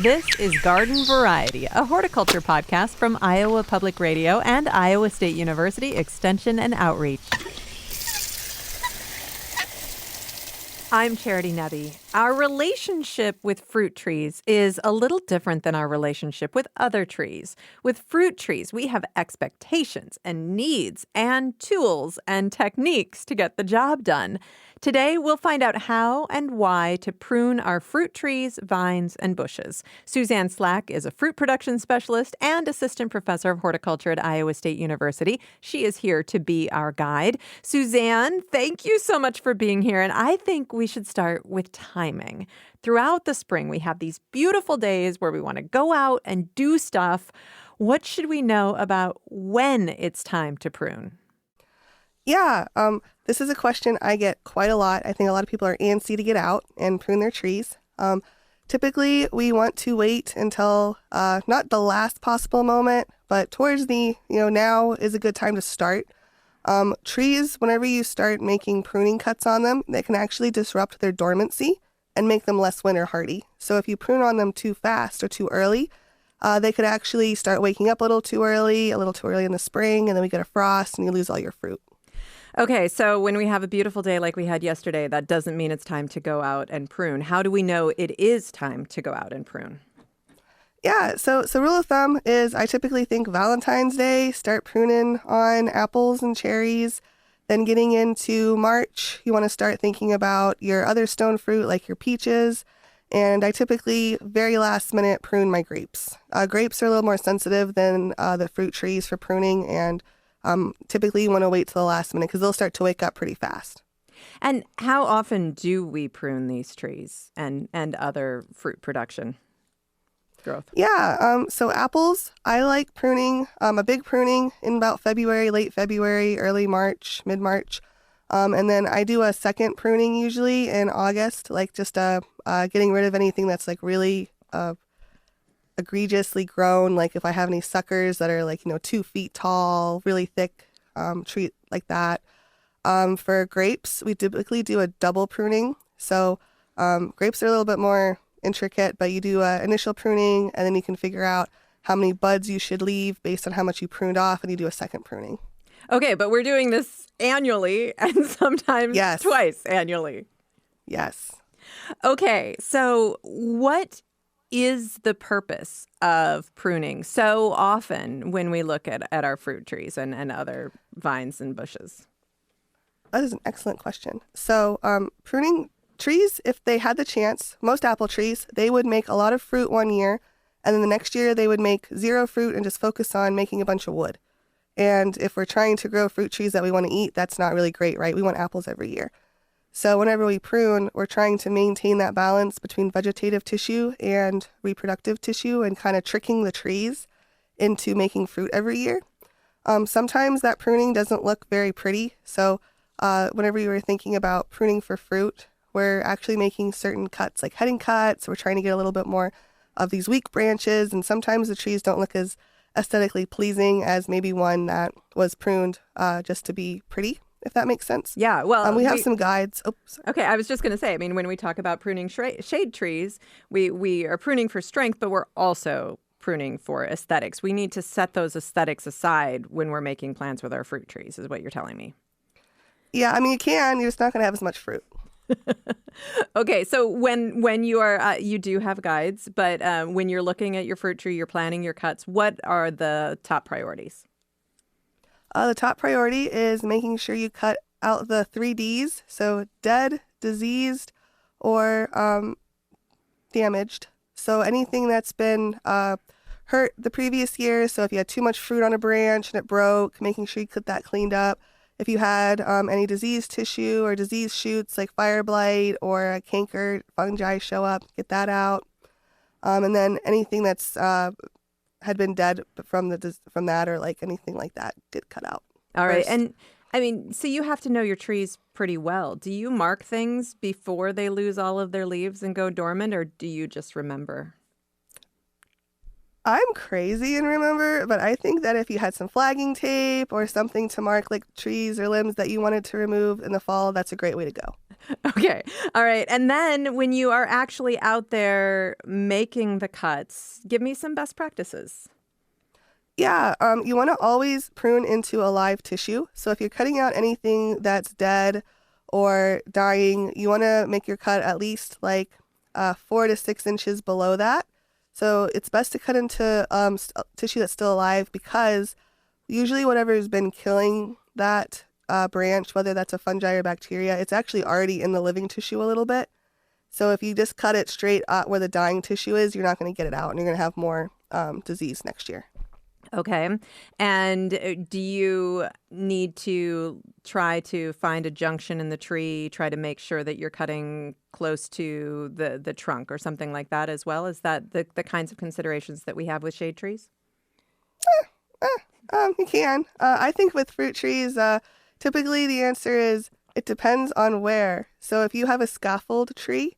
This is Garden Variety, a horticulture podcast from Iowa Public Radio and Iowa State University Extension and Outreach. I'm Charity Nebby. Our relationship with fruit trees is a little different than our relationship with other trees. With fruit trees, we have expectations and needs and tools and techniques to get the job done. Today, we'll find out how and why to prune our fruit trees, vines, and bushes. Suzanne Slack is a fruit production specialist and assistant professor of horticulture at Iowa State University. She is here to be our guide. Suzanne, thank you so much for being here. And I think we should start with timing. Throughout the spring, we have these beautiful days where we want to go out and do stuff. What should we know about when it's time to prune? Yeah, this is a question I get quite a lot. I think a lot of people are antsy to get out and prune their trees. Typically, we want to wait until not the last possible moment, but towards the, now is a good time to start. Trees, whenever you start making pruning cuts on them, they can actually disrupt their dormancy and make them less winter hardy. So if you prune on them too fast or too early, they could actually start waking up a little too early in the spring, and then we get a frost and you lose all your fruit. Okay, so when we have a beautiful day like we had yesterday, that doesn't mean it's time to go out and prune. How do we know it is time to go out and prune? Yeah, so rule of thumb is I typically think Valentine's Day, start pruning on apples and cherries. Then getting into March, you want to start thinking about your other stone fruit like your peaches. And I typically, very last minute, prune my grapes. Grapes are a little more sensitive than the fruit trees for pruning, and typically you want to wait till the last minute because they'll start to wake up pretty fast. And how often do we prune these trees and other fruit production growth? Yeah, so apples, I like pruning, a big pruning in about February, late February, early March, mid-March. And then I do a second pruning usually in August, like just getting rid of anything that's like really egregiously grown, like if I have any suckers that are like 2 feet tall, really thick, tree like that. For grapes, we typically do a double pruning. So grapes are a little bit more intricate, but you do initial pruning, and then you can figure out how many buds you should leave based on how much you pruned off, and you do a second pruning. Okay, but we're doing this annually and sometimes twice annually. Yes. Okay, so what is the purpose of pruning so often when we look at our fruit trees and other vines and bushes? That is an excellent question. So pruning trees, if they had the chance, most apple trees, they would make a lot of fruit one year, and then the next year they would make zero fruit and just focus on making a bunch of wood. And if we're trying to grow fruit trees that we want to eat, that's not really great, right? We want apples every year. So whenever we prune, we're trying to maintain that balance between vegetative tissue and reproductive tissue and kind of tricking the trees into making fruit every year. Sometimes that pruning doesn't look very pretty. So whenever you were thinking about pruning for fruit, we're actually making certain cuts, like heading cuts. We're trying to get a little bit more of these weak branches. And sometimes the trees don't look as aesthetically pleasing as maybe one that was pruned just to be pretty, if that makes sense. Yeah, well, we have some guides. Oops. Okay, I was just going to say, when we talk about pruning shade trees, we are pruning for strength, but we're also pruning for aesthetics. We need to set those aesthetics aside when we're making plans with our fruit trees, is what you're telling me. Yeah, you can. You're just not going to have as much fruit. Okay, so when you are, you do have guides, but when you're looking at your fruit tree, you're planning your cuts, what are the top priorities? The top priority is making sure you cut out the 3 Ds, so dead, diseased, or damaged. So anything that's been hurt the previous year, so if you had too much fruit on a branch and it broke, making sure you cut that cleaned up. If you had any diseased tissue or disease shoots like fire blight or a canker fungi show up, get that out. And then anything that's had been dead from that or like anything like that, get cut out. All right. And so you have to know your trees pretty well. Do you mark things before they lose all of their leaves and go dormant, or do you just remember? I'm crazy and remember, but I think that if you had some flagging tape or something to mark like trees or limbs that you wanted to remove in the fall, that's a great way to go. Okay. All right. And then when you are actually out there making the cuts, give me some best practices. Yeah, you want to always prune into a live tissue. So if you're cutting out anything that's dead or dying, you want to make your cut at least like 4 to 6 inches below that. So it's best to cut into tissue that's still alive because usually whatever has been killing that branch, whether that's a fungi or bacteria, it's actually already in the living tissue a little bit. So if you just cut it straight at where the dying tissue is, you're not going to get it out and you're going to have more disease next year. Okay. And do you need to try to find a junction in the tree, try to make sure that you're cutting close to the trunk or something like that as well? Is that the kinds of considerations that we have with shade trees? You can. I think with fruit trees, typically the answer is it depends on where. So if you have a scaffold tree,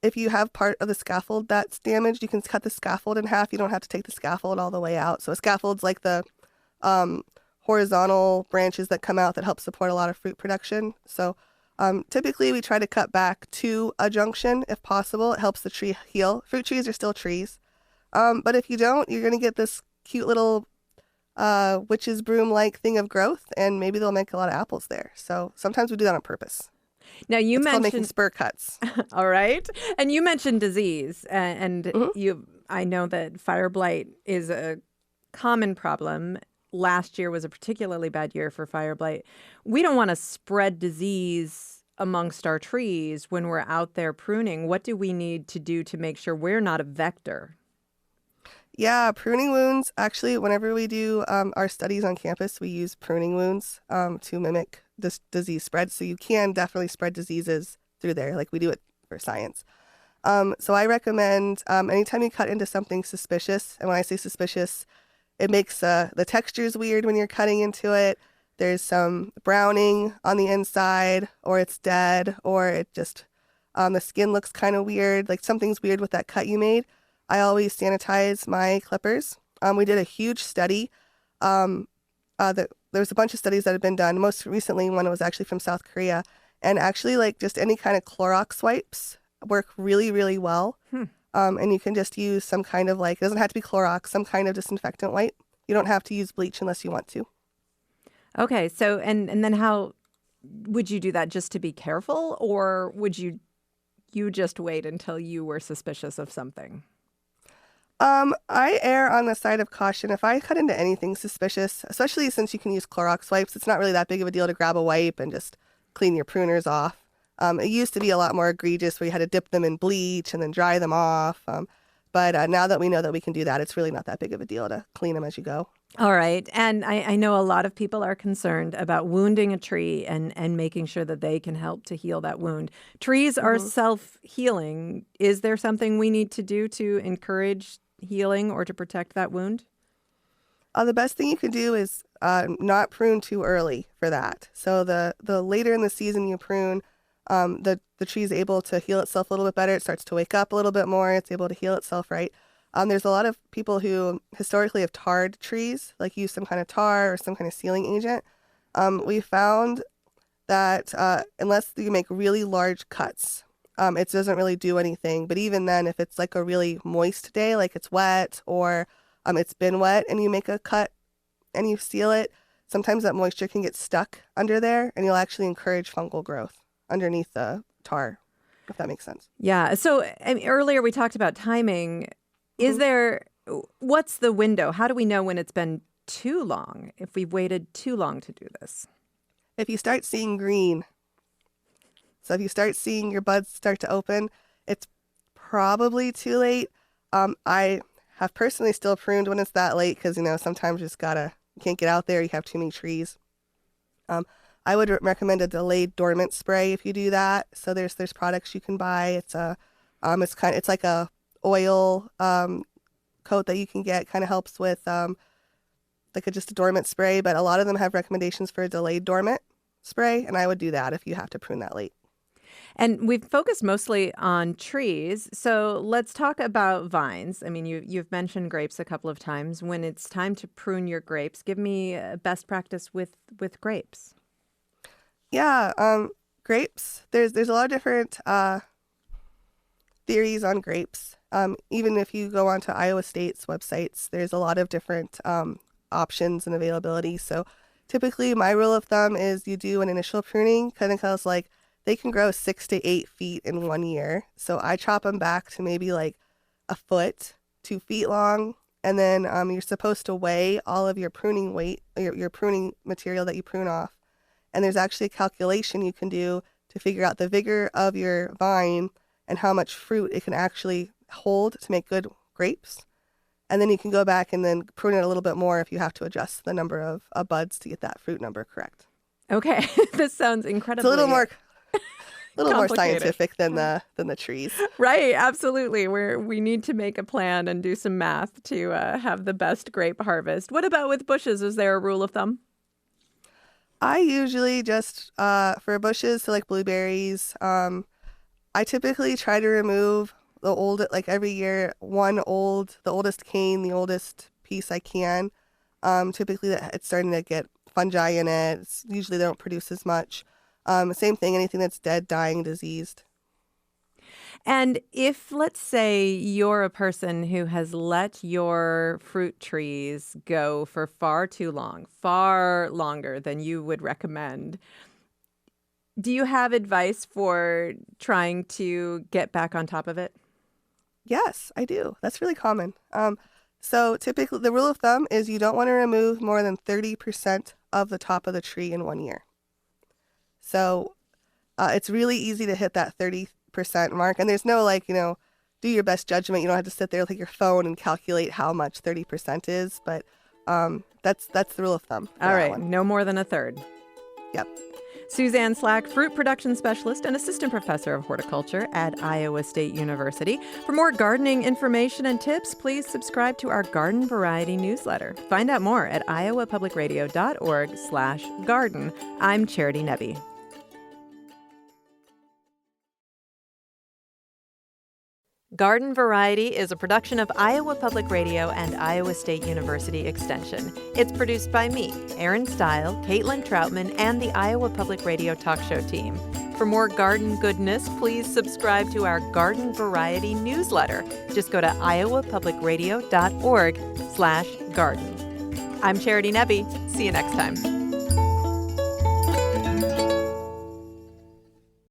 if you have part of the scaffold that's damaged, you can cut the scaffold in half. You don't have to take the scaffold all the way out. So a scaffold's like the horizontal branches that come out that help support a lot of fruit production. So typically we try to cut back to a junction if possible. It helps the tree heal. Fruit trees are still trees. But if you don't, you're going to get this cute little witch's broom-like thing of growth, and maybe they'll make a lot of apples there. So sometimes we do that on purpose. Now you It's called mentioned making spur cuts. all right, and you mentioned disease, and Mhm. I know that fire blight is a common problem. Last year was a particularly bad year for fire blight. We don't want to spread disease amongst our trees when we're out there pruning. What do we need to do to make sure we're not a vector? Yeah, pruning wounds. Actually, whenever we do our studies on campus, we use pruning wounds to mimic this disease spread. So you can definitely spread diseases through there, like we do it for science. So I recommend anytime you cut into something suspicious, and when I say suspicious, it makes the textures weird when you're cutting into it. There's some browning on the inside, or it's dead, or it just the skin looks kind of weird, like something's weird with that cut you made. I always sanitize my clippers. We did a huge study. There was a bunch of studies that had been done. Most recently, one was actually from South Korea. And actually, like just any kind of Clorox wipes work really, really well. And you can just use some kind of like, it doesn't have to be Clorox, some kind of disinfectant wipe. You don't have to use bleach unless you want to. Okay, so and then how would you do that just to be careful, or would you just wait until you were suspicious of something? I err on the side of caution. If I cut into anything suspicious, especially since you can use Clorox wipes, it's not really that big of a deal to grab a wipe and just clean your pruners off. It used to be a lot more egregious where you had to dip them in bleach and then dry them off. But now that we know that we can do that, it's really not that big of a deal to clean them as you go. All right. And I know a lot of people are concerned about wounding a tree and making sure that they can help to heal that wound. Trees are self-healing. Is there something we need to do to encourage healing or to protect that wound? The best thing you can do is not prune too early for that. So the later in the season you prune, the tree is able to heal itself a little bit better. It starts to wake up a little bit more. It's able to heal itself right. There's a lot of people who historically have tarred trees, like use some kind of tar or some kind of sealing agent. We found that unless you make really large cuts, it doesn't really do anything. But even then, if it's like a really moist day, like it's wet or it's been wet and you make a cut and you seal it, sometimes that moisture can get stuck under there and you'll actually encourage fungal growth underneath the tar, if that makes sense. Yeah. So I mean, earlier we talked about timing. What's the window? How do we know when it's been too long, if we've waited too long to do this? If you start seeing green, so if you start seeing your buds start to open, it's probably too late. I have personally still pruned when it's that late because, sometimes you just you can't get out there. You have too many trees. I would recommend a delayed dormant spray if you do that. So there's products you can buy. It's like a oil coat that you can get. Kind of helps with just a dormant spray, but a lot of them have recommendations for a delayed dormant spray, and I would do that if you have to prune that late. And we've focused mostly on trees. So let's talk about vines. I mean, you've mentioned grapes a couple of times. When it's time to prune your grapes, give me best practice with grapes. Yeah, grapes. There's a lot of different theories on grapes. Even if you go onto Iowa State's websites, there's a lot of different options and availability. So typically, my rule of thumb is you do an initial pruning, kind of like they can grow 6 to 8 feet in 1 year. So I chop them back to maybe like a foot, 2 feet long. And then you're supposed to weigh all of your pruning weight, your pruning material that you prune off. And there's actually a calculation you can do to figure out the vigor of your vine and how much fruit it can actually hold to make good grapes. And then you can go back and then prune it a little bit more if you have to adjust the number of buds to get that fruit number correct. Okay, this sounds incredibly It's a little more complicated. scientific than the trees. Right, absolutely. We need to make a plan and do some math to have the best grape harvest. What about with bushes? Is there a rule of thumb? I usually just for bushes, so like blueberries, I typically try to remove like every year, the oldest cane, the oldest piece I can. Typically it's starting to get fungi in it. Usually they don't produce as much. Same thing, anything that's dead, dying, diseased. And if, let's say, you're a person who has let your fruit trees go for far too long, far longer than you would recommend, do you have advice for trying to get back on top of it? Yes, I do. That's really common. So typically the rule of thumb is you don't want to remove more than 30% of the top of the tree in 1 year. So it's really easy to hit that 30% mark. And there's no do your best judgment. You don't have to sit there with your phone and calculate how much 30% is. But that's the rule of thumb. All right. No more than a third. Yep. Suzanne Slack, fruit production specialist and assistant professor of horticulture at Iowa State University. For more gardening information and tips, please subscribe to our Garden Variety newsletter. Find out more at iowapublicradio.org/garden. I'm Charity Nebbe. Garden Variety is a production of Iowa Public Radio and Iowa State University Extension. It's produced by me, Erin Stile, Caitlin Troutman, and the Iowa Public Radio talk show team. For more garden goodness, please subscribe to our Garden Variety newsletter. Just go to iowapublicradio.org/garden. I'm Charity Nebbe. See you next time.